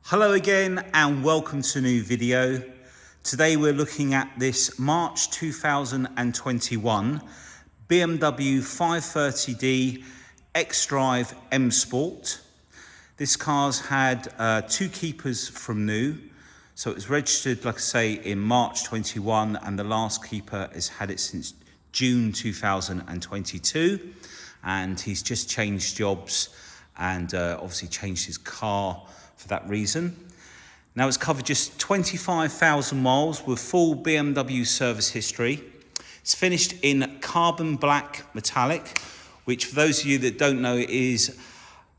Hello again and welcome to a new video. Today we're looking at this March 2021 BMW 530d Xdrive M Sport. This car's had two keepers from new. So it was registered, like I say, in March 21 and the last keeper has had it since June 2022. And he's just changed jobs and obviously changed his car for that reason. Now it's covered just 25,000 miles with full BMW service history. It's finished in carbon black metallic, which for those of you that don't know is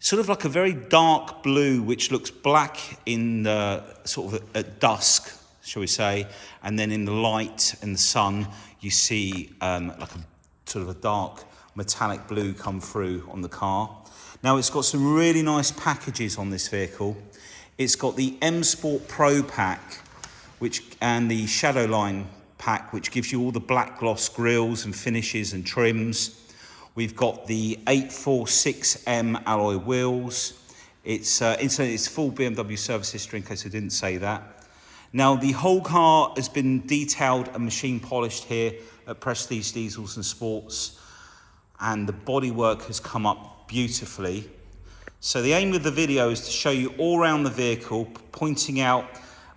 sort of like a very dark blue, which looks black in the sort of at dusk, shall we say, and then in the light and the sun, you see like a sort of a dark metallic blue come through on the car. Now it's got some really nice packages on this vehicle. It's got the M Sport Pro pack, and the Shadowline pack, which gives you all the black gloss grills and finishes and trims. We've got the 846M alloy wheels. It's full BMW service history, in case I didn't say that. Now the whole car has been detailed and machine polished here at Prestige Diesels and Sports, and the bodywork has come up beautifully. So the aim of the video is to show you all around the vehicle, pointing out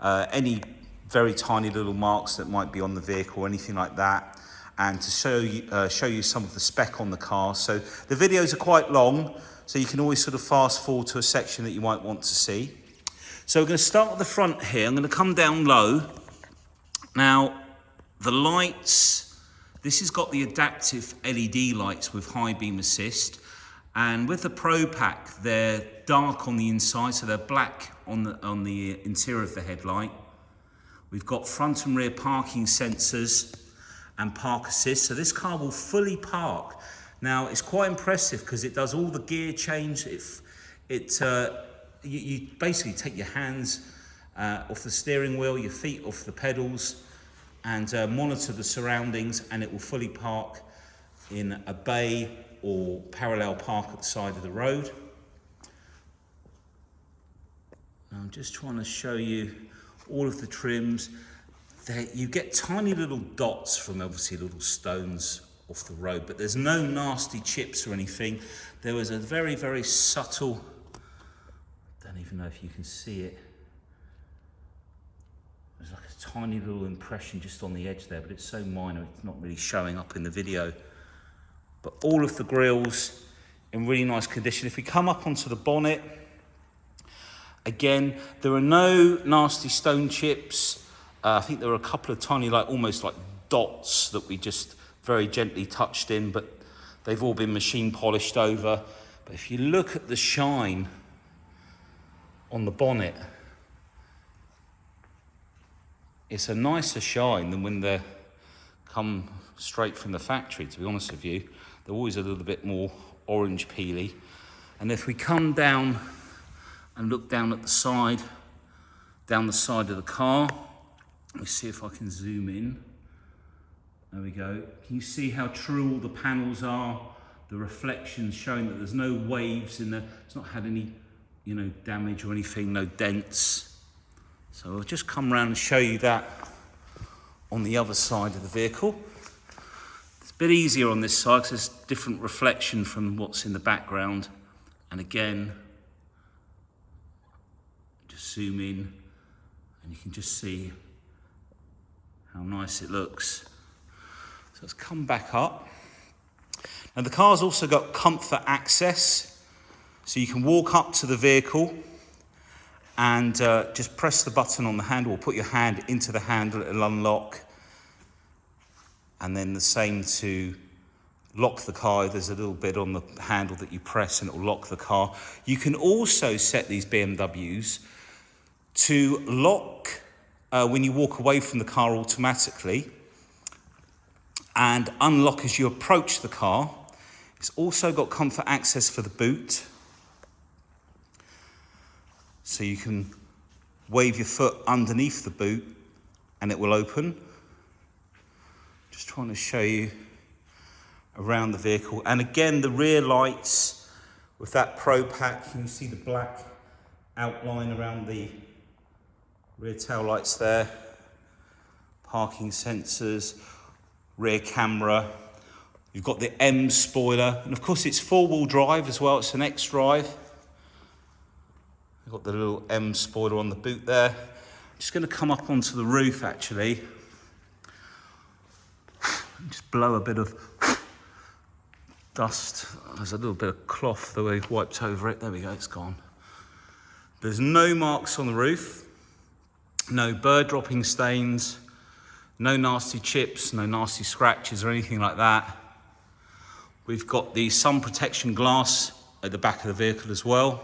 any very tiny little marks that might be on the vehicle or anything like that, and to show you some of the spec on the car. So the videos are quite long, so you can always sort of fast forward to a section that you might want to see. So we're going to start at the front here. I'm going to come down low. Now the lights, this has got the adaptive LED lights with high beam assist. And with the Pro Pack, they're dark on the inside, so they're black on the interior of the headlight. We've got front and rear parking sensors and park assist, so this car will fully park. Now, it's quite impressive because it does all the gear change. You basically take your hands off the steering wheel, your feet off the pedals, and monitor the surroundings, and it will fully park in a bay or parallel park at the side of the road. I'm just trying to show you all of the trims. You get tiny little dots from obviously little stones off the road, but there's no nasty chips or anything. There was a very, very subtle, don't even know if you can see it. There's like a tiny little impression just on the edge there, but it's so minor, it's not really showing up in the video. But all of the grills in really nice condition. If we come up onto the bonnet, again, there are no nasty stone chips. I think there are a couple of tiny, almost like dots that we just very gently touched in, but they've all been machine polished over. But if you look at the shine on the bonnet, it's a nicer shine than when they come straight from the factory, to be honest with you. They're always a little bit more orange peely. And if we come down and look down at the side, down the side of the car, let me see if I can zoom in. There we go. Can you see how true all the panels are? The reflections showing that there's no waves in there. It's not had any, damage or anything, no dents. So I'll just come around and show you that on the other side of the vehicle. A bit easier on this side because there's different reflection from what's in the background. And again, just zoom in and you can just see how nice it looks. So let's come back up. Now the car's also got comfort access, so you can walk up to the vehicle and just press the button on the handle or put your hand into the handle, it'll unlock. And then the same to lock the car. There's a little bit on the handle that you press and it will lock the car. You can also set these BMWs to lock when you walk away from the car automatically and unlock as you approach the car. It's also got comfort access for the boot. So you can wave your foot underneath the boot and it will open. Just trying to show you around the vehicle. And again, the rear lights with that Pro Pack, you can see the black outline around the rear tail lights there, parking sensors, rear camera. You've got the M spoiler, and of course it's four-wheel drive as well. It's an Xdrive. You've got the little M spoiler on the boot there. I'm just going to come up onto the roof actually. Just blow a bit of dust. There's a little bit of cloth that we wiped over it. There we go, it's gone. There's no marks on the roof, no bird dropping stains, no nasty chips, no nasty scratches or anything like that. We've got the sun protection glass at the back of the vehicle as well.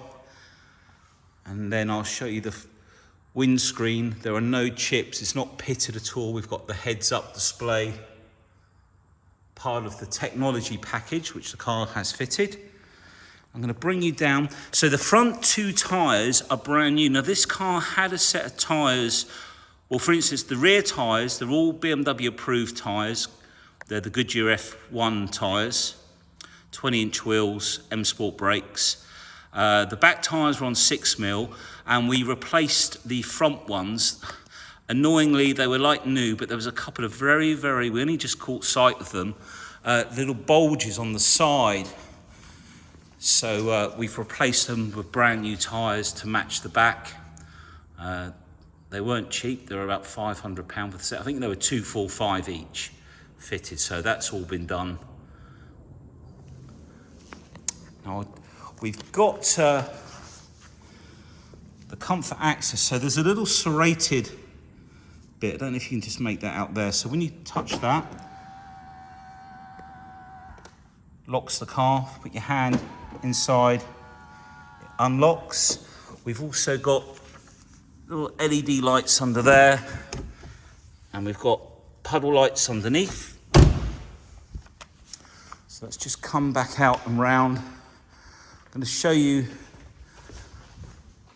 And then I'll show you the windscreen. There are no chips, it's not pitted at all. We've got the heads-up display, part of the technology package which the car has fitted. I'm going to bring you down. So the front two tyres are brand new. Now this car had a set of tyres, well for instance the rear tyres, they're all BMW approved tyres. They're the Goodyear F1 tyres, 20-inch wheels, M Sport brakes. The back tyres were on 6mm and we replaced the front ones. Annoyingly, they were like new, but there was a couple of we only just caught sight of them, little bulges on the side. So we've replaced them with brand new tyres to match the back. They weren't cheap, they were about £500 for the set. I think they were 245 each fitted, so that's all been done. Now we've got the comfort access, so there's a little serrated bit. I don't know if you can just make that out there. So when you touch that, locks the car, put your hand inside, it unlocks. We've also got little LED lights under there, and we've got puddle lights underneath. So let's just come back out and round. I'm going to show you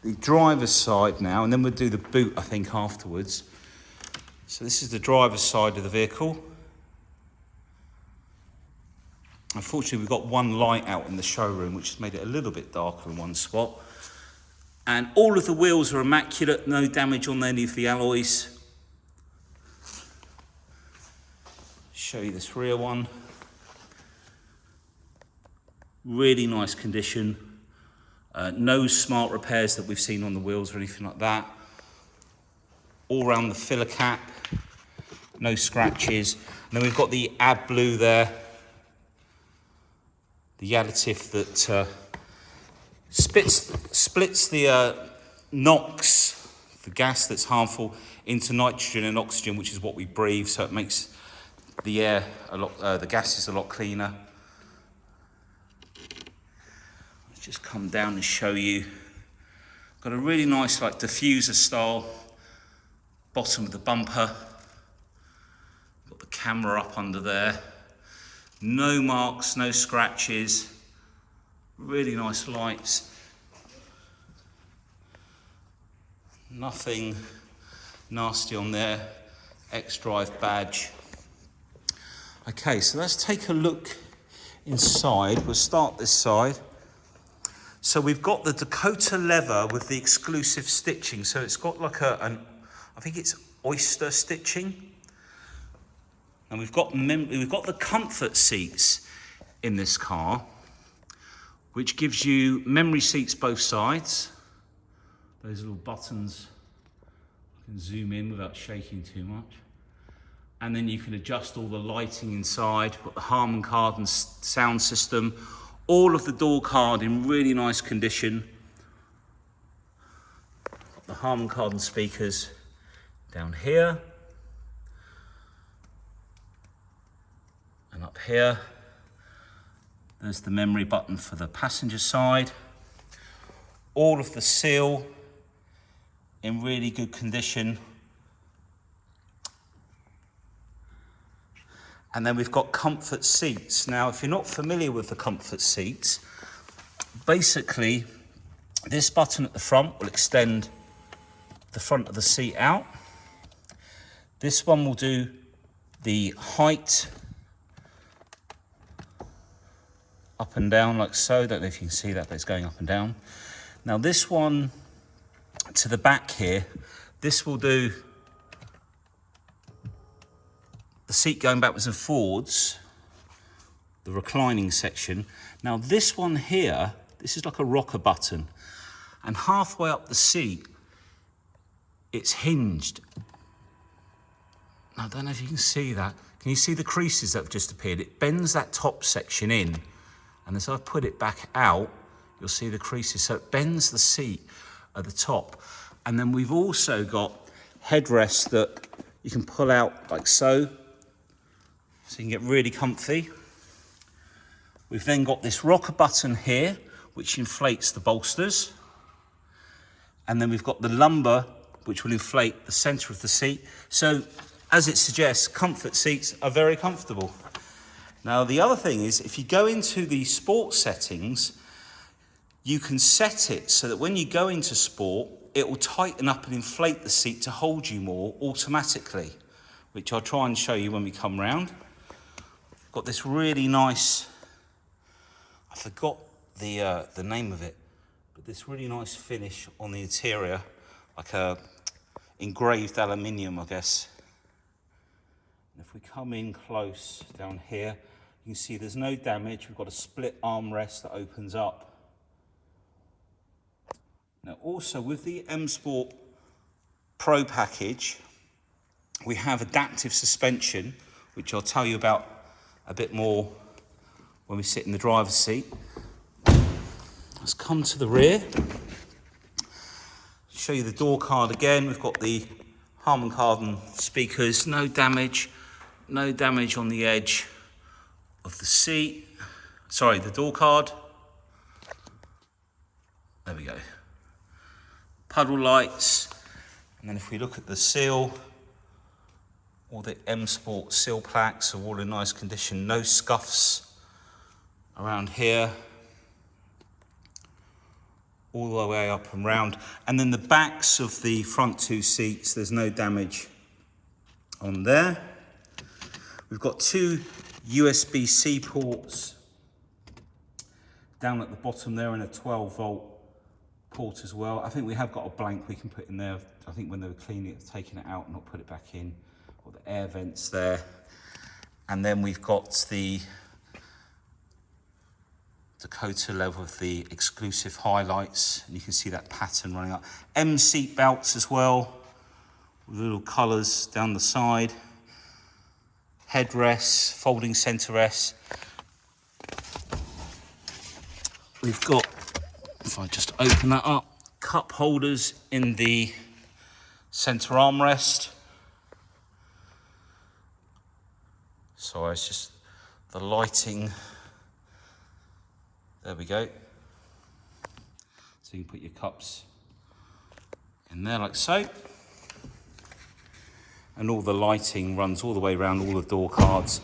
the driver's side now, and then we'll do the boot, I think, afterwards. So this is the driver's side of the vehicle. Unfortunately, we've got one light out in the showroom, which has made it a little bit darker in one spot. And all of the wheels are immaculate, no damage on any of the alloys. Show you this rear one. Really nice condition. No smart repairs that we've seen on the wheels or anything like that. All around the filler cap, no scratches. And then we've got the AdBlue there, the additive that splits the NOx, the gas that's harmful, into nitrogen and oxygen, which is what we breathe. So it makes the air a lot, the gases a lot cleaner. Let's just come down and show you. Got a really nice like diffuser style bottom of the bumper. Got the camera up under there. No marks, no scratches. Really nice lights. Nothing nasty on there. Xdrive badge. Okay, so let's take a look inside. We'll start this side. So we've got the DAKOTA leather with the exclusive stitching. So it's got like I think it's OYSTER stitching. And we've got the comfort seats in this car, which gives you memory seats both sides. Those little buttons, I can zoom in without shaking too much. And then you can adjust all the lighting inside. We've got the Harman Kardon sound system. All of the door card in really nice condition. Got the Harman Kardon speakers down here. And up here, there's the memory button for the passenger side. All of the seal in really good condition. And then we've got comfort seats. Now, if you're not familiar with the comfort seats, basically this button at the front will extend the front of the seat out. This one will do the height up and down like so. Don't know if you can see that, but it's going up and down. Now this one to the back here, this will do the seat going backwards and forwards, the reclining section. Now this one here, this is like a rocker button, and halfway up the seat, it's hinged. I don't know if you can see that. Can you see the creases that have just appeared? It bends that top section in, and as I put it back out, you'll see the creases. So it bends the seat at the top. And then we've also got headrests that you can pull out like so you can get really comfy. We've then got this rocker button here, which inflates the bolsters. And then we've got the lumbar, which will inflate the center of the seat. So, as it suggests, comfort seats are very comfortable. Now, the other thing is, if you go into the sport settings, you can set it so that when you go into sport, it will tighten up and inflate the seat to hold you more automatically, which I'll try and show you when we come round. Got this really nice, I forgot the name of it, but this really nice finish on the interior, like a engraved aluminium, I guess. And if we come in close down here, you can see there's no damage. We've got a split armrest that opens up. Now also with the M Sport Pro package, we have adaptive suspension, which I'll tell you about a bit more when we sit in the driver's seat. Let's come to the rear. Show you the door card again. We've got the Harman Kardon speakers, no damage on the edge of the seat. Sorry, the door card. There we go. Puddle lights. And then if we look at the seal, all the M Sport seal plaques are all in nice condition. No scuffs around here. All the way up and round. And then the backs of the front two seats, there's no damage on there. We've got two USB-C ports down at the bottom there, and a 12-volt port as well. I think we have got a blank we can put in there. I think when they were cleaning it, taking it out and not put it back in. Got the air vents there. And then we've got the DAKOTA level of the exclusive highlights, and you can see that pattern running up. M seat belts as well, with little colours down the side. Headrests, folding centre rests. We've got, if I just open that up, cup holders in the centre armrest. Sorry, it's just the lighting. There we go. So you can put your cups in there like so. And all the lighting runs all the way around all the door cards.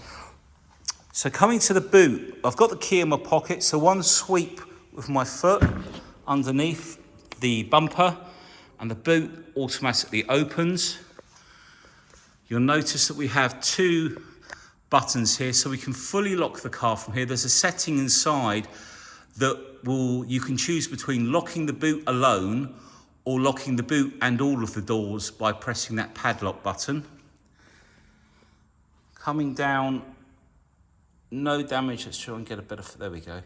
So coming to the boot, I've got the key in my pocket, so one sweep with my foot underneath the bumper and the boot automatically opens. You'll notice that we have two buttons here, so we can fully lock the car from here. There's a setting inside that you can choose between locking the boot alone or locking the boot and all of the doors by pressing that padlock button. Coming down, no damage. Let's try and get a better, there we go.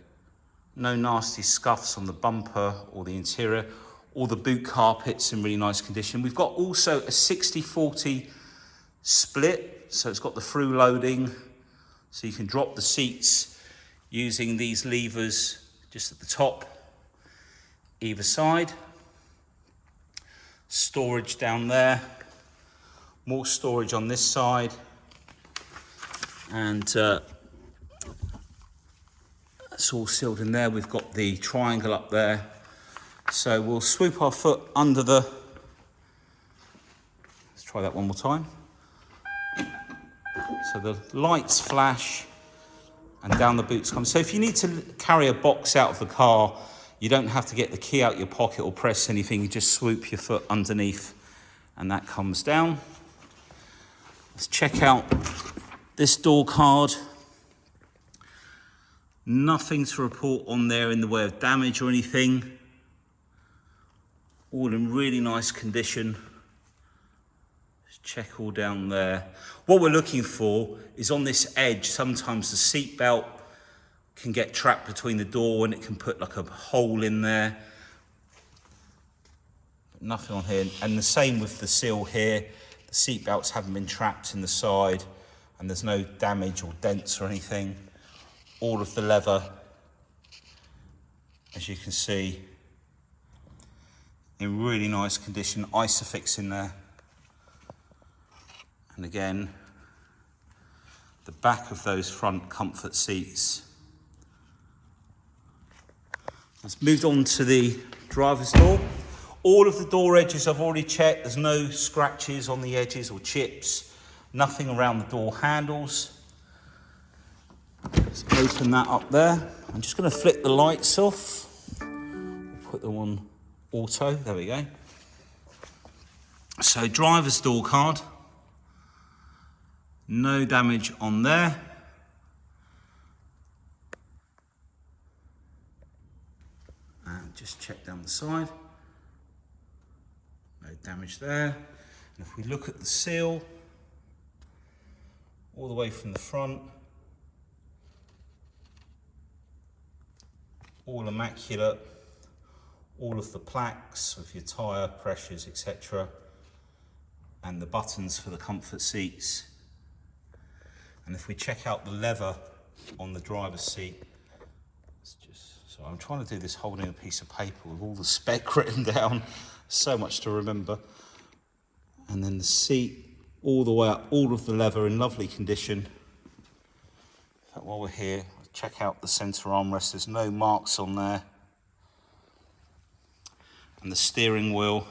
No nasty scuffs on the bumper or the interior. All the boot carpets in really nice condition. We've got also a 60-40 split, so it's got the through loading, so you can drop the seats using these levers just at the top, either side. Storage down there, more storage on this side, and it's all sealed in there. We've got the triangle up there, so we'll swoop our foot under the, let's try that one more time. So the lights flash and down the boots come. So if you need to carry a box out of the car, you don't have to get the key out your pocket or press anything. You just swoop your foot underneath and that comes down. Let's check out this door card. Nothing to report on there in the way of damage or anything. all in really nice condition. Just check all down there. What we're looking for is on this edge, sometimes the seat belt can get trapped between the door and it can put like a hole in there. But nothing on here. And the same with the sill here. The seat belts haven't been trapped in the side and there's no damage or dents or anything. All of the leather, as you can see, in really nice condition. Isofix in there. And again, the back of those front comfort seats. Let's move on to the driver's door. All of the door edges I've already checked. There's no scratches on the edges or chips. Nothing around the door handles. Let's open that up there. I'm just going to flick the lights off. Put them on auto. There we go. So driver's door card. No damage on there. And just check down the side. No damage there. And if we look at the seal, all the way from the front, all immaculate, all of the plaques with your tyre pressures, etc. And the buttons for the comfort seats. And if we check out the leather on the driver's seat, it's just, so I'm trying to do this holding a piece of paper with all the spec written down, so much to remember. And then the seat all the way up, all of the leather in lovely condition. In fact, while we're here, check out the centre armrest, there's no marks on there. And the steering wheel,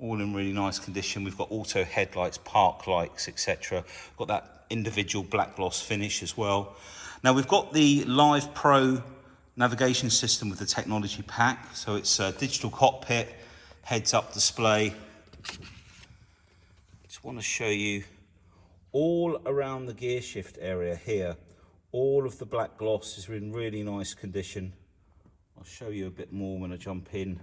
all in really nice condition. We've got auto headlights, park lights, etc. Got that individual black gloss finish as well. Now we've got the Live Pro navigation system with the technology pack. So it's a digital cockpit, heads-up display. Just want to show you all around the gear shift area here. All of the black gloss is in really nice condition. I'll show you a bit more when I jump in.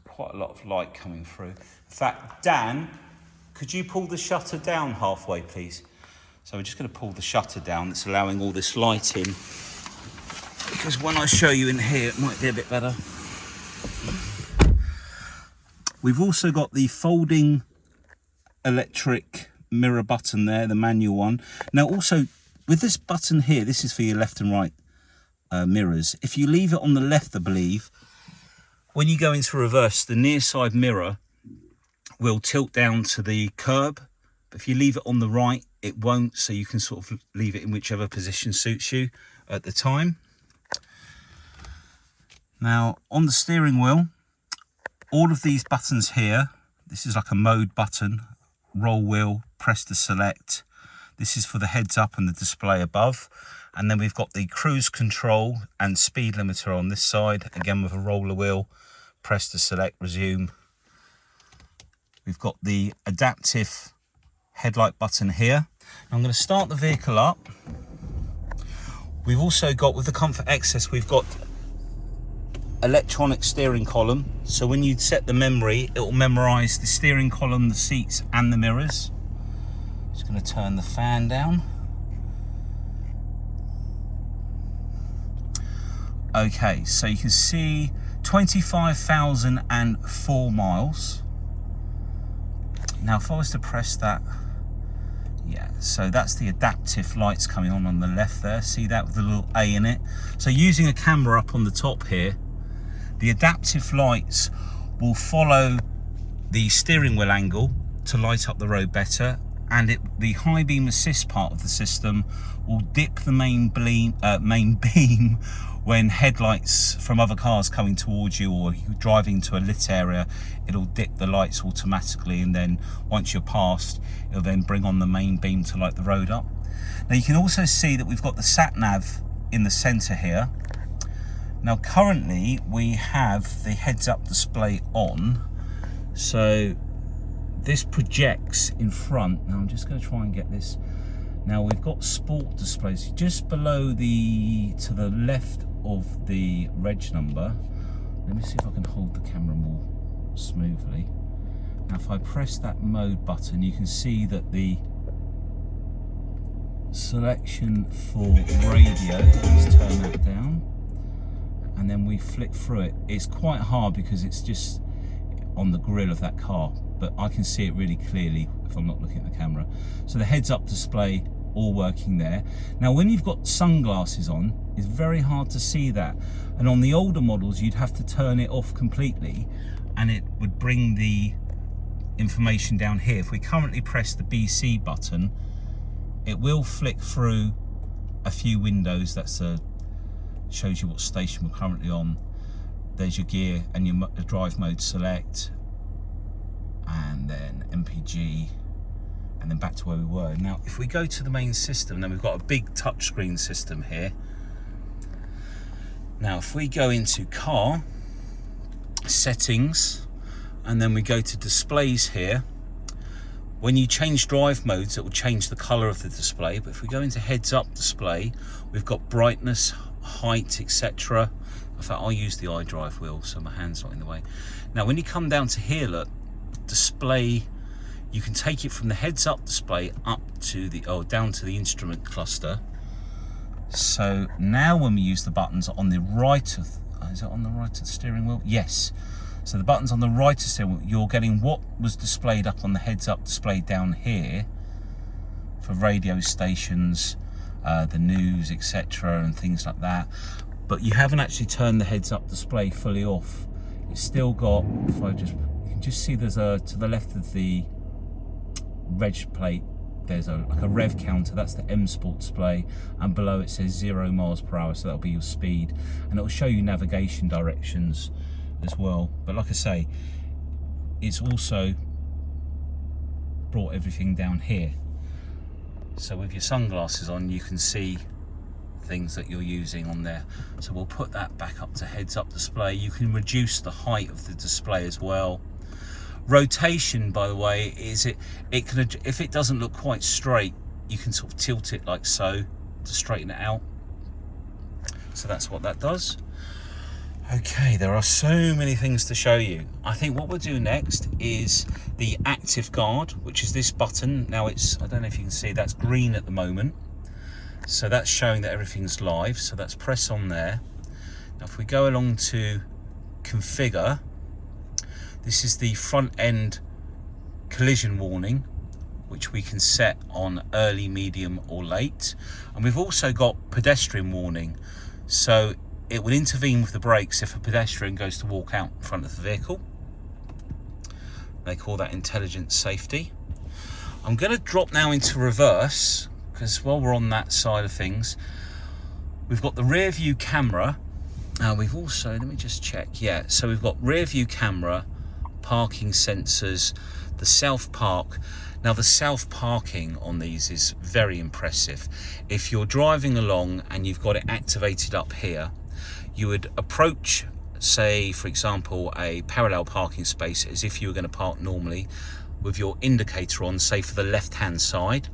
Quite a lot of light coming through. In fact, Dan, could you pull the shutter down halfway, please? So we're just going to pull the shutter down. That's allowing all this light in. Because when I show you in here, it might be a bit better. We've also got the folding electric mirror button there, the manual one. Now also, with this button here, this is for your left and right mirrors. If you leave it on the left, I believe, when you go into reverse, the near side mirror will tilt down to the curb. But if you leave it on the right, it won't. So you can sort of leave it in whichever position suits you at the time. Now, on the steering wheel, all of these buttons here, this is like a mode button, roll wheel, press to select. This is for the heads up and the display above. And then we've got the cruise control and speed limiter on this side, again with a roller wheel, press to select, resume. We've got the adaptive headlight button here. I'm going to start the vehicle up. We've also got, with the Comfort Access, we've got electronic steering column. So when you set the memory, it will memorize the steering column, the seats and the mirrors. Just going to turn the fan down. Okay, so you can see 25,004 miles. Now, if I was to press that, yeah, so that's the adaptive lights coming on the left there. See that with the little A in it? So using a camera up on the top here, the adaptive lights will follow the steering wheel angle to light up the road better, and the high beam assist part of the system will dip the main beam when headlights from other cars coming towards you or you're driving to a lit area. It'll dip the lights automatically, and then once you're past, it'll then bring on the main beam to light the road up. Now you can also see that we've got the sat nav in the center here. Now currently we have the heads up display on, so this projects in front. Now I'm just going to try and get this. Now we've got sport displays just below to the left of the reg number. Let me see if I can hold the camera more smoothly. Now if I press that mode button, you can see that the selection for radio, let's turn that down, and then we flick through it. It's quite hard because it's just on the grille of that car, but I can see it really clearly if I'm not looking at the camera. So the heads up display all working there. Now when you've got sunglasses on, it's very hard to see that, and on the older models you'd have to turn it off completely and it would bring the information down here. If we currently press the BC button, it will flick through a few windows. That's shows you what station we're currently on. There's your gear and your drive mode select, and then MPG, and then back to where we were. Now if we go to the main system, then we've got a big touchscreen system here. Now if we go into car settings, and then we go to displays here, when you change drive modes it will change the color of the display. But if we go into heads up display, we've got brightness, height, etc. In fact, I'll use the iDrive wheel so my hand's not in the way. Now when you come down to here, look, display, you can take it from the heads up display up to the down to the instrument cluster. So now when we use the buttons on the right of, is it on the right of the steering wheel? Yes. So the buttons on the right of the steering wheel, you're getting what was displayed up on the heads up display down here for radio stations, the news, etc. and things like that. But you haven't actually turned the heads up display fully off. It's still got, if I just, you can just see there's a, to the left of the reg plate, there's like a rev counter. That's the M Sport display, and below it says 0 miles per hour, so that'll be your speed, and it'll show you navigation directions as well. But like I say, it's also brought everything down here, so with your sunglasses on you can see things that you're using on there. So we'll put that back up to heads up display. You can reduce the height of the display as well. Rotation, by the way, is it can, if it doesn't look quite straight, you can sort of tilt it like so to straighten it out. So that's what that does. Okay, there are so many things to show you. I think what we'll do next is the active guard, which is this button. Now it's, I don't know if you can see, that's green at the moment. So that's showing that everything's live. So that's press on there. Now if we go along to configure, this is the front end collision warning, which we can set on early, medium or late. And we've also got pedestrian warning. So it will intervene with the brakes if a pedestrian goes to walk out in front of the vehicle. They call that intelligent safety. I'm going to drop now into reverse, because while we're on that side of things, we've got the rear view camera. We've also, let me just check, yeah, so we've got rear view camera, parking sensors, the self park. Now the self parking on these is very impressive. If you're driving along and you've got it activated up here, you would approach, say for example, a parallel parking space as if you were going to park normally with your indicator on, say for the left hand side.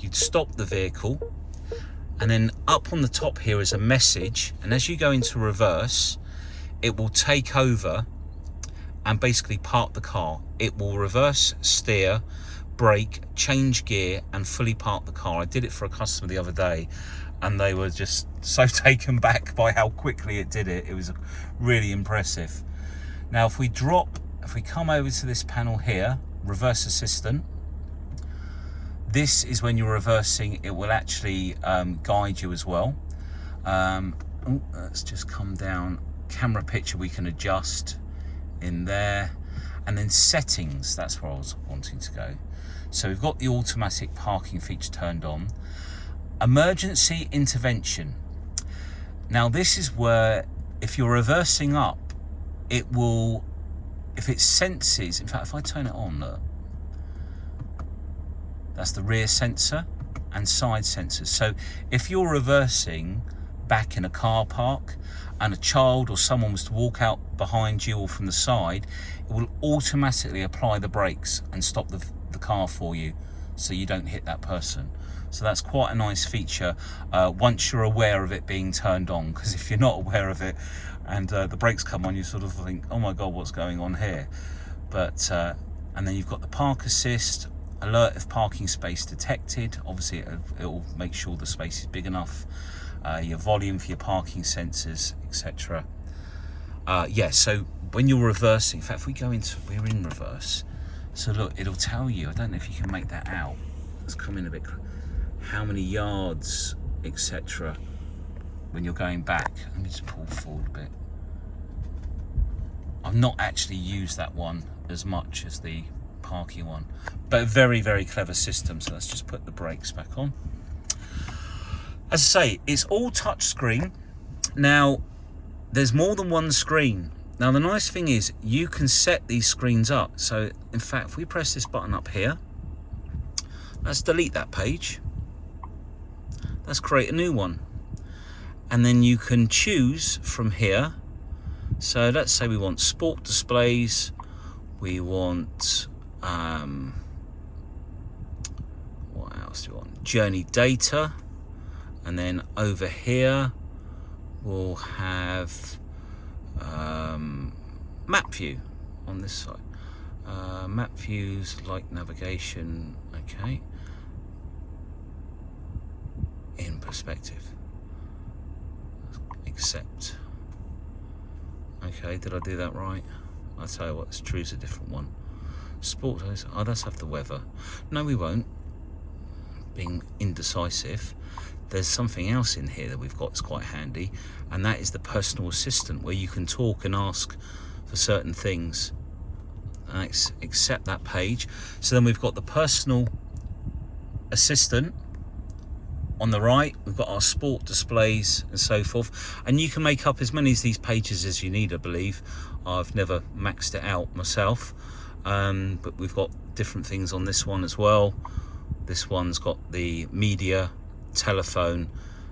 You'd stop the vehicle, and then up on the top here is a message, and as you go into reverse it will take over and basically park the car. It will reverse steer, brake, change gear and fully park the car. I did it for a customer the other day and they were just so taken back by how quickly it did it. It was really impressive. Now if we come over to this panel here, reverse assistant, this is when you're reversing, it will actually guide you as well. Let's just come down. Camera picture we can adjust in there, and then settings, that's where I was wanting to go. So we've got the automatic parking feature turned on. Emergency intervention. Now this is where if you're reversing up, it will, if it senses, in fact if I turn it on, look, that's the rear sensor and side sensors. So if you're reversing back in a car park and a child or someone was to walk out behind you or from the side, it will automatically apply the brakes and stop the car for you so you don't hit that person. So that's quite a nice feature once you're aware of it being turned on, because if you're not aware of it and the brakes come on, you sort of think, oh my god, what's going on here? But and then you've got the park assist, alert if parking space detected. Obviously it'll make sure the space is big enough, your volume for your parking sensors, etc. Yeah, so when you're reversing, in fact, if we go into, we're in reverse, so look, it'll tell you, I don't know if you can make that out, let's come in a bit, how many yards, etc. when you're going back. Let me just pull forward a bit. I've not actually used that one as much as the parking one, but a very, very clever system. So let's just put the brakes back on. As I say, it's all touch screen. Now, there's more than one screen. Now, the nice thing is you can set these screens up. So, in fact, if we press this button up here, let's delete that page. Let's create a new one. And then you can choose from here. So let's say we want sport displays, we want, what else do we want? Journey data. And then over here, we'll have map view on this side. Map views, like navigation, okay. In perspective. Accept. Okay, did I do that right? I'll tell you what, let's choose a different one. Sport, oh, let's have the weather. No, we won't. Being indecisive. There's something else in here that we've got that's quite handy, and that is the personal assistant, where you can talk and ask for certain things. Accept that page. So then we've got the personal assistant on the right, we've got our sport displays and so forth, and you can make up as many of these pages as you need, I believe. I've never maxed it out myself, but we've got different things on this one as well. This one's got the media, telephone,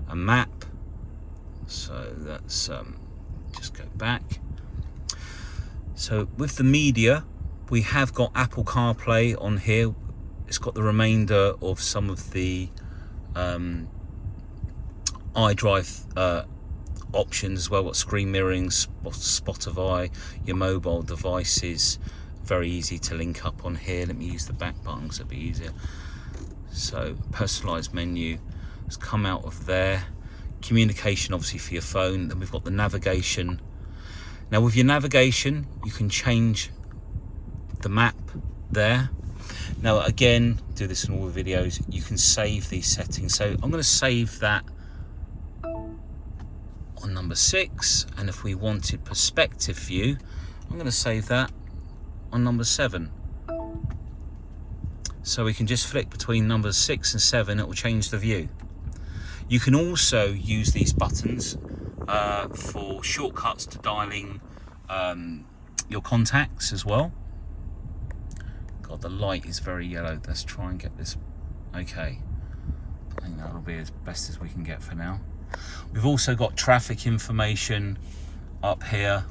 and map. So that's just go back. So with the media, we have got Apple CarPlay on here. It's got the remainder of some of the iDrive options as well. Got screen mirroring, Spotify, your mobile devices, very easy to link up on here. Let me use the back button so it'll be easier. So personalized menu has come out of there. Communication obviously for your phone. Then we've got the navigation. Now with your navigation, you can change the map there. Now again, do this in all the videos, you can save these settings. So I'm going to save that on number 6, and if we wanted perspective view, I'm going to save that on number 7. So we can just flick between numbers 6 and 7, it will change the view. You can also use these buttons for shortcuts to dialing your contacts as well. God, the light is very yellow. Let's try and get this okay. I think that'll be as best as we can get for now. We've also got traffic information up here.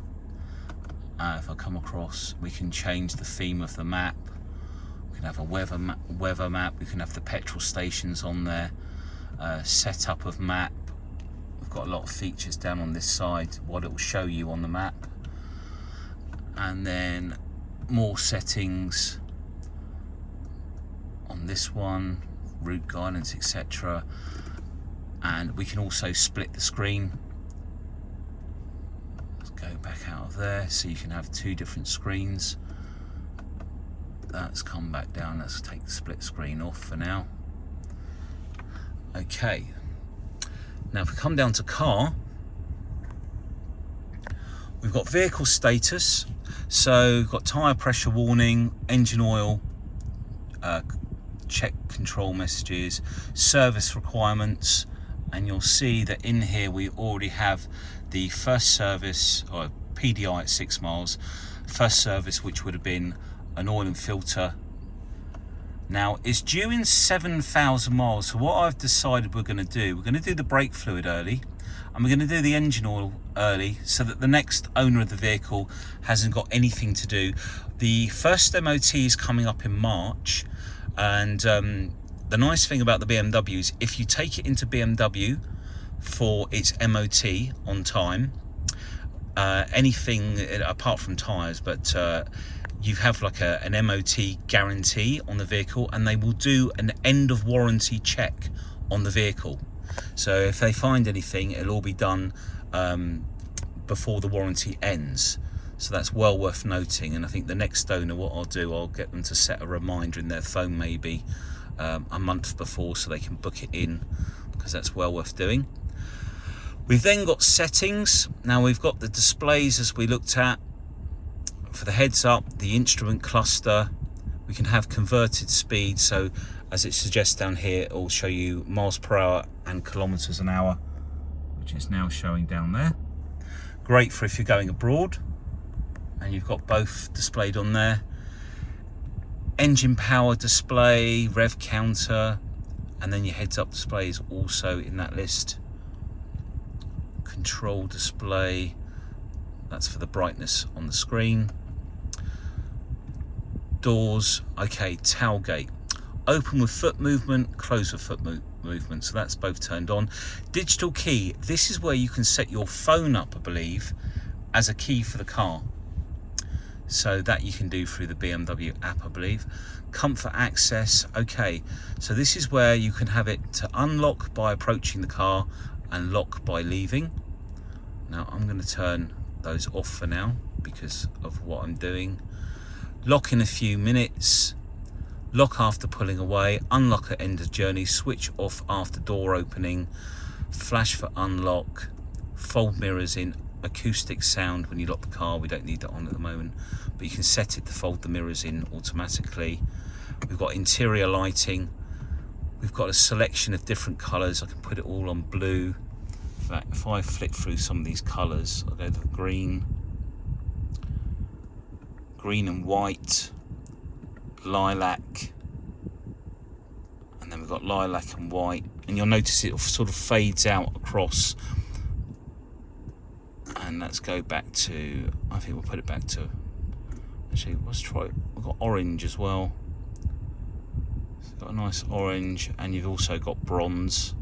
If I come across, we can change the theme of the map. We can have a weather map. We can have the petrol stations on there. Setup of map. We've got a lot of features down on this side, what it will show you on the map. And then more settings on this one, route guidance, etc. And we can also split the screen. Let's go back out of there so you can have 2 different screens. That's come back down. Let's take the split screen off for now. Okay, now if we come down to car, we've got vehicle status. So we've got tyre pressure warning, engine oil, check control messages, service requirements, and you'll see that in here we already have the first service, or PDI at 6 miles, first service which would have been an oil and filter. Now it's due in 7,000 miles, so what I've decided we're going to do the brake fluid early, and we're going to do the engine oil early, so that the next owner of the vehicle hasn't got anything to do. The first MOT is coming up in March, and the nice thing about the BMW is if you take it into BMW for its MOT on time, anything apart from tyres, but you have like an MOT guarantee on the vehicle, and they will do an end of warranty check on the vehicle. So if they find anything, it'll all be done before the warranty ends. So that's well worth noting. And I think the next owner, what I'll do, I'll get them to set a reminder in their phone maybe a month before, so they can book it in, because that's well worth doing. We've then got settings. Now we've got the displays as we looked at. For the heads up, the instrument cluster, we can have converted speed. So as it suggests down here, it will show you miles per hour and kilometers an hour, which is now showing down there. Great for if you're going abroad, and you've got both displayed on there. Engine power display, rev counter, and then your heads up display is also in that list. Control display, that's for the brightness on the screen. Doors, okay, tailgate. Open with foot movement, close with foot movement, so that's both turned on. Digital key, this is where you can set your phone up, I believe, as a key for the car. So that you can do through the BMW app, I believe. Comfort access, okay, so this is where you can have it to unlock by approaching the car and lock by leaving. Now I'm going to turn those off for now because of what I'm doing. Lock in a few minutes, lock after pulling away, unlock at end of journey, switch off after door opening, flash for unlock, fold mirrors in, acoustic sound when you lock the car. We don't need that on at the moment, but you can set it to fold the mirrors in automatically. We've got interior lighting. We've got a selection of different colours. I can put it all on blue. In fact, if I flick through some of these colours, I'll go to green, green and white, lilac, and then we've got lilac and white, and you'll notice it sort of fades out across. And let's go back to, I think we'll put it back to, actually let's try, we've got orange as well. So we've got a nice orange, and you've also got bronze.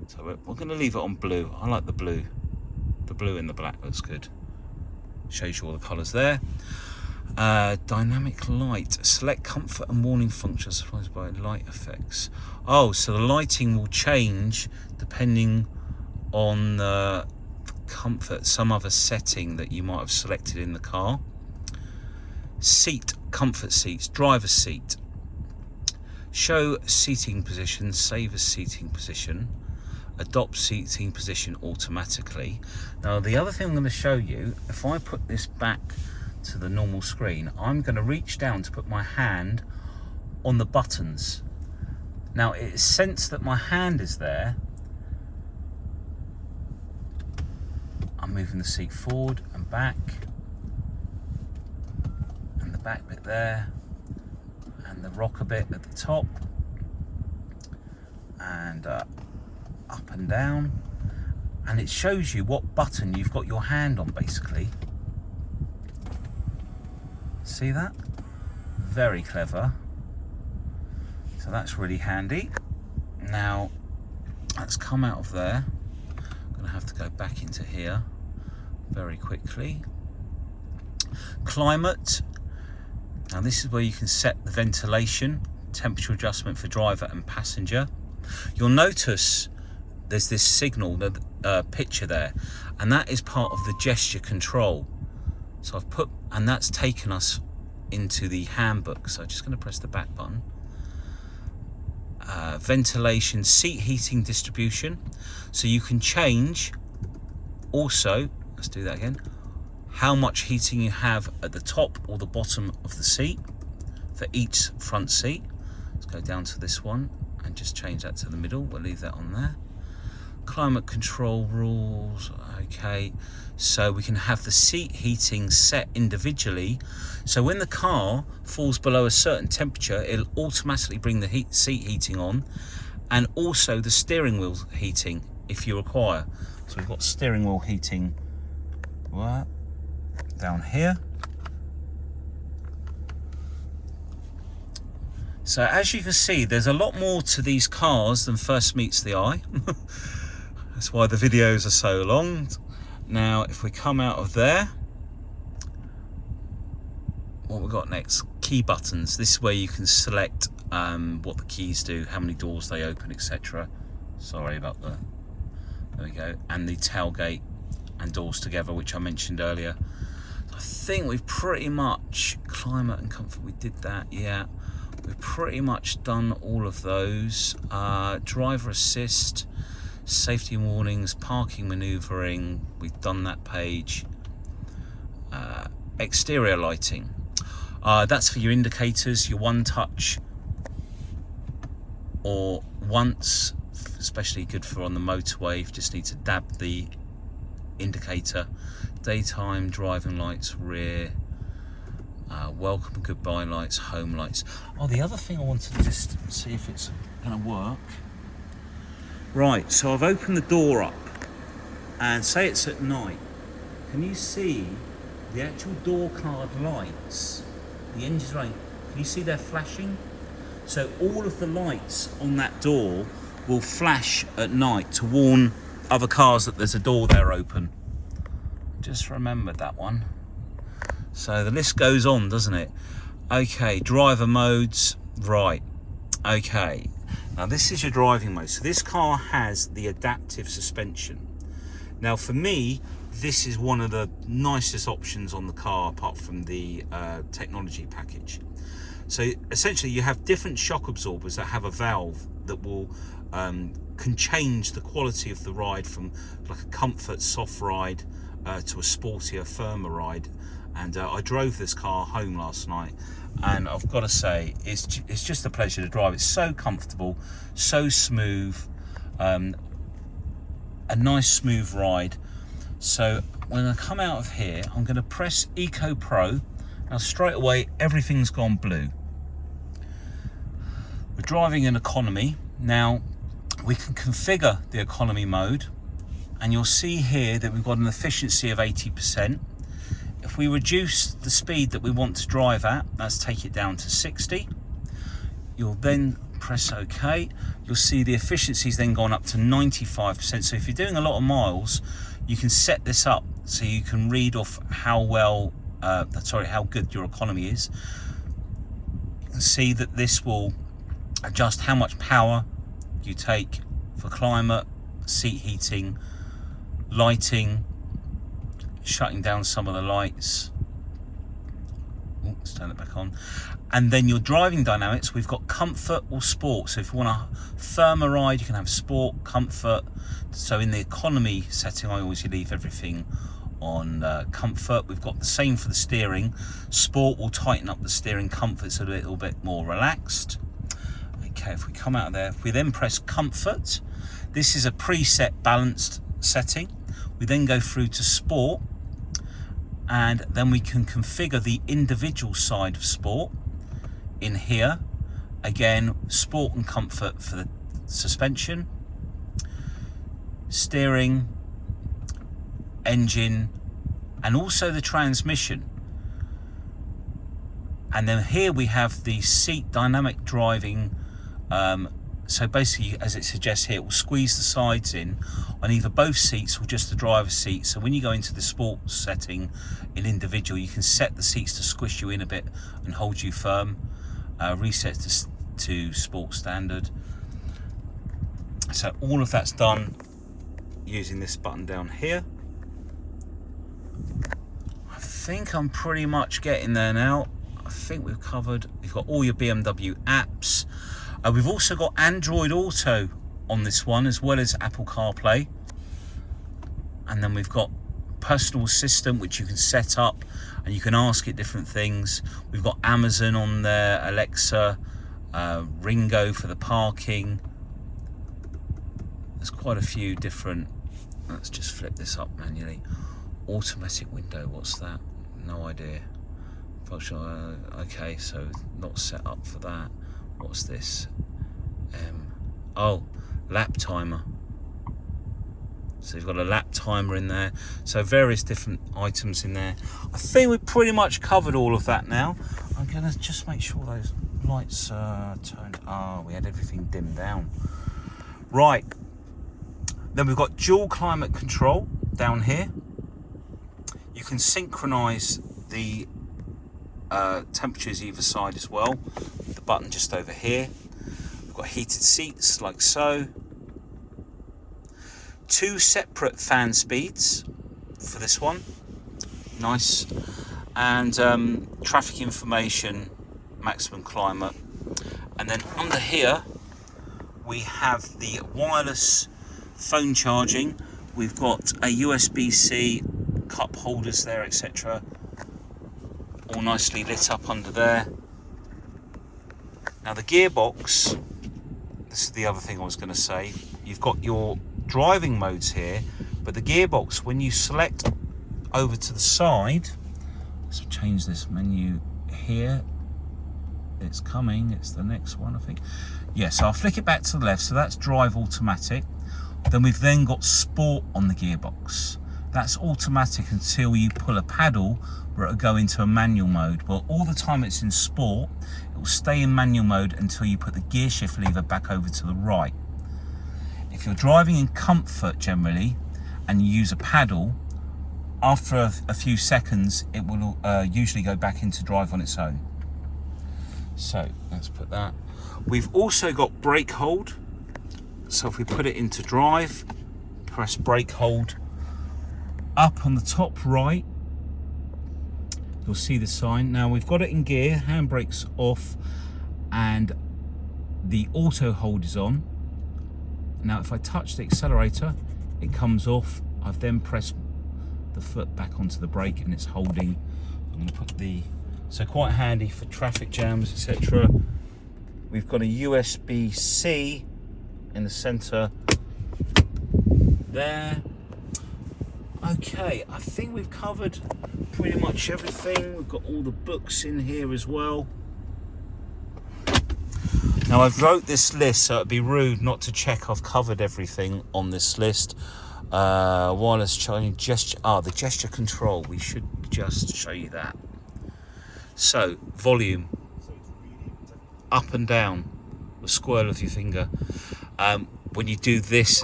So we're going to leave it on blue. I like the blue. The blue and the black looks good. Shows you all the colours there. Dynamic light. Select comfort and warning functions supplied by light effects. Oh, so the lighting will change depending on the comfort, some other setting that you might have selected in the car. Seat, comfort seats, driver's seat. Show seating position, save as seating position. Adopt seating position automatically. Now the other thing I'm going to show you, if I put this back to the normal screen, I'm going to reach down to put my hand on the buttons. Now it's sensed that my hand is there. I'm moving the seat forward and back, and the back bit there, and the rocker bit at the top, and up and down, and it shows you what button you've got your hand on basically. See that? Very clever. So that's really handy. Now let's come out of there. I'm going to have to go back into here very quickly. Climate. Now this is where you can set the ventilation, temperature adjustment for driver and passenger. You'll notice there's this signal, the picture there, and that is part of the gesture control. So I've put, and that's taken us into the handbook. So I'm just going to press the back button. Ventilation, seat heating distribution. So you can change also, let's do that again, how much heating you have at the top or the bottom of the seat for each front seat. Let's go down to this one and just change that to the middle. We'll leave that on there. Climate control rules, okay, so we can have the seat heating set individually, so when the car falls below a certain temperature, it'll automatically bring the seat heating on, and also the steering wheel heating if you require. So we've got steering wheel heating down here. So as you can see, there's a lot more to these cars than first meets the eye. That's why the videos are so long. Now, if we come out of there, what we've got next, key buttons. This is where you can select what the keys do, how many doors they open, etc. Sorry about the, there we go. And the tailgate and doors together, which I mentioned earlier. I think we've pretty much, climate and comfort, we did that, yeah. We've pretty much done all of those. Driver assist, safety warnings, parking manoeuvring, we've done that page. Exterior lighting, that's for your indicators, your one touch or once, especially good for on the motorway if you just need to dab the indicator. Daytime driving lights, rear, welcome and goodbye lights, home lights. Oh, the other thing I wanted to just see if it's going to work. Right, so I've opened the door up and say it's at night. Can you see the actual door card lights? The engine's running. Can you see they're flashing? So all of the lights on that door will flash at night to warn other cars that there's a door there open. Just remembered that one. So the list goes on, doesn't it? Okay, driver modes, right. Okay, now this is your driving mode. So this car has the adaptive suspension. Now for me, this is one of the nicest options on the car apart from the technology package. So essentially you have different shock absorbers that have a valve that will can change the quality of the ride from like a comfort soft ride to a sportier, firmer ride. And I drove this car home last night, and I've got to say, it's just a pleasure to drive. It's so comfortable, so smooth, a nice smooth ride. So when I come out of here, I'm going to press Eco Pro. Now straight away, everything's gone blue. We're driving in economy. Now we can configure the economy mode, and you'll see here that we've got an efficiency of 80%. If we reduce the speed that we want to drive at, let's take it down to 60. You'll then press OK. You'll see the efficiency's then gone up to 95%. So if you're doing a lot of miles, you can set this up so you can read off how well, how good your economy is. You can see that this will adjust how much power you take for climate, seat heating, lighting, shutting down some of the lights. Ooh, let's turn it back on. And then your driving dynamics, we've got comfort or sport. So if you want a firmer ride, you can have sport, comfort. So in the economy setting, I always leave everything on comfort. We've got the same for the steering. Sport will tighten up the steering, comfort's a little bit more relaxed. Okay, if we come out of there, if we then press comfort, this is a preset balanced setting. We then go through to sport, and then we can configure the individual side of sport in here. Again, sport and comfort for the suspension, steering, engine, and also the transmission. And then here we have the seat dynamic driving. So basically, as it suggests here, it will squeeze the sides in on either both seats or just the driver's seat. So when you go into the sports setting in individual, you can set the seats to squish you in a bit and hold you firm. Reset to sport standard. So all of that's done using this button down here. I think I'm pretty much getting there now. I think we've covered, you've got all your BMW apps. We've also got Android Auto on this one, as well as Apple CarPlay. And then we've got personal assistant, which you can set up and you can ask it different things. We've got Amazon on there, Alexa, Ringo for the parking. There's quite a few different, let's just flip this up manually. Automatic window, what's that? No idea. Functional, okay, so not set up for that. What's this? Oh, lap timer. So you've got a lap timer in there. So various different items in there. I think we've pretty much covered all of that now. I'm gonna just make sure those lights turned? Oh, we had everything dimmed down. Right. Then we've got dual climate control down here. You can synchronise the temperatures either side as well. The button just over here. We've got heated seats like so. 2 separate fan speeds for this one. Nice. And traffic information, maximum climate. And then under here we have the wireless phone charging. We've got a USB-C, cup holders there, etc. All nicely lit up under there. Now the gearbox, this is the other thing I was going to say. You've got your driving modes here, but the gearbox, when you select over to the side, let's change this menu here. It's coming, it's the next one, I think. Yes, I'll flick it back to the left, so that's drive automatic. Then we've then got sport on the gearbox. That's automatic until you pull a paddle where it'll go into a manual mode. Well, all the time it's in sport, it will stay in manual mode until you put the gear shift lever back over to the right. If you're driving in comfort generally and you use a paddle, after a few seconds it will usually go back into drive on its own. So let's put that. We've also got brake hold. So if we put it into drive, press brake hold, up on the top right, you'll see the sign. Now we've got it in gear, handbrake's off, and the auto hold is on. Now if I touch the accelerator, it comes off. I've then pressed the foot back onto the brake and it's holding. I'm going to put the, so quite handy for traffic jams, etc. We've got a USB-C in the center there. Okay, I think we've covered pretty much everything. We've got all the books in here as well. Now I've wrote this list, so it'd be rude not to check I've covered everything on this list. Wireless charging, gesture, the gesture control, we should just show you that. So volume, up and down, the squirrel of your finger. When you do this,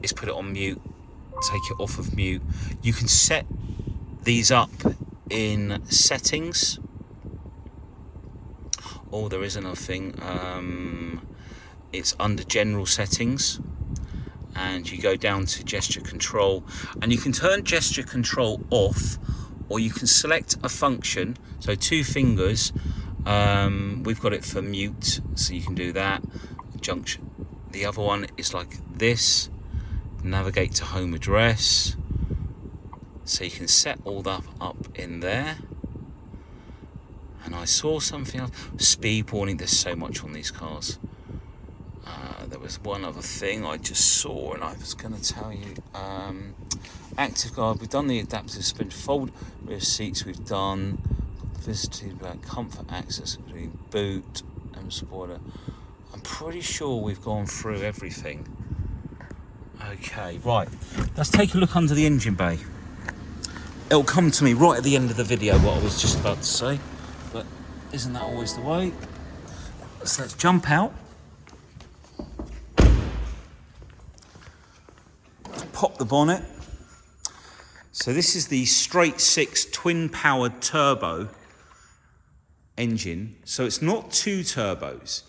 it's put it on mute, take it off of mute. You can set these up in settings. Oh, there is another thing. It's under general settings, and you go down to gesture control, and you can turn gesture control off, or you can select a function. So 2 fingers. We've got it for mute, so you can do that. Junction. The other one is like this. Navigate to home address. So you can set all that up in there. And I saw something else. Speed warning. There's so much on these cars. There was one other thing I just saw, and I was going to tell you. Active guard. We've done the adaptive suspension. Fold rear seats. We've done visited about comfort access between boot and spoiler. I'm pretty sure we've gone through everything. Okay, right. Let's take a look under the engine bay. It'll come to me right at the end of the video what I was just about to say, but isn't that always the way? So let's jump out. Pop the bonnet. So this is the straight 6 twin powered turbo engine. So it's not 2 turbos.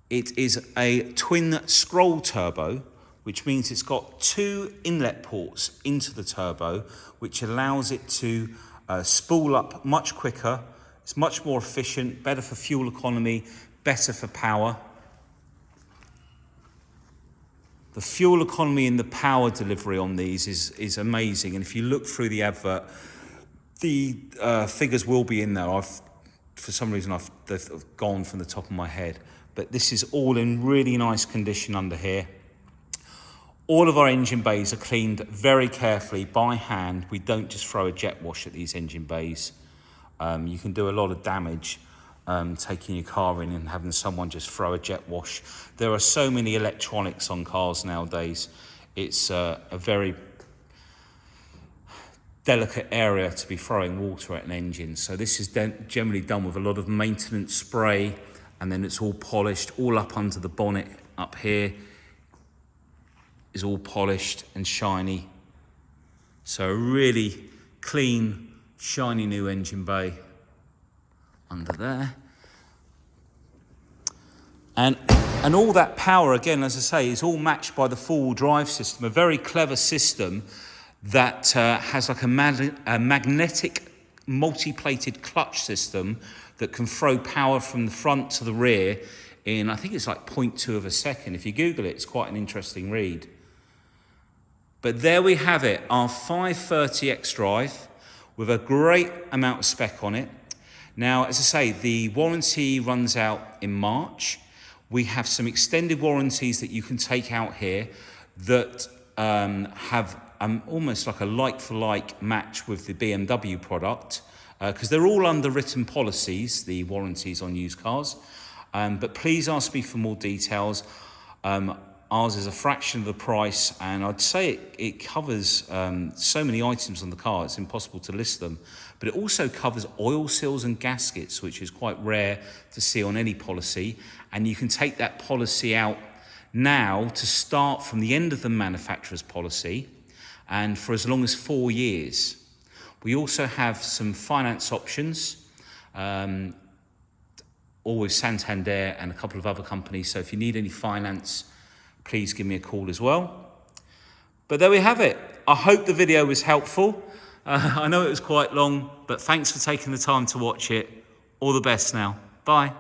It is a twin scroll turbo, which means it's got 2 inlet ports into the turbo, which allows it to spool up much quicker. It's much more efficient, better for fuel economy, better for power. The fuel economy and the power delivery on these is amazing. And if you look through the advert, the figures will be in there. For some reason, they've gone from the top of my head. But this is all in really nice condition under here. All of our engine bays are cleaned very carefully by hand. We don't just throw a jet wash at these engine bays. You can do a lot of damage taking your car in and having someone just throw a jet wash. There are so many electronics on cars nowadays. It's a very delicate area to be throwing water at an engine. So this is generally done with a lot of maintenance spray, and then it's all polished, all up under the bonnet up here is all polished and shiny. So a really clean, shiny new engine bay under there. And all that power, again, as I say, is all matched by the four-wheel drive system, a very clever system that has like a magnetic multi-plated clutch system that can throw power from the front to the rear in, I think it's like 0.2 of a second. If you Google it, it's quite an interesting read. But there we have it, our 530 Xdrive with a great amount of spec on it. Now, as I say, the warranty runs out in March. We have some extended warranties that you can take out here that have almost like a like-for-like match with the BMW product, because they're all underwritten policies, the warranties on used cars. But please ask me for more details. Ours is a fraction of the price, and I'd say it covers so many items on the car, it's impossible to list them. But it also covers oil seals and gaskets, which is quite rare to see on any policy. And you can take that policy out now to start from the end of the manufacturer's policy, and for as long as 4 years. We also have some finance options, all with Santander and a couple of other companies. So if you need any finance, please give me a call as well. But there we have it. I hope the video was helpful. I know it was quite long, but thanks for taking the time to watch it. All the best now. Bye.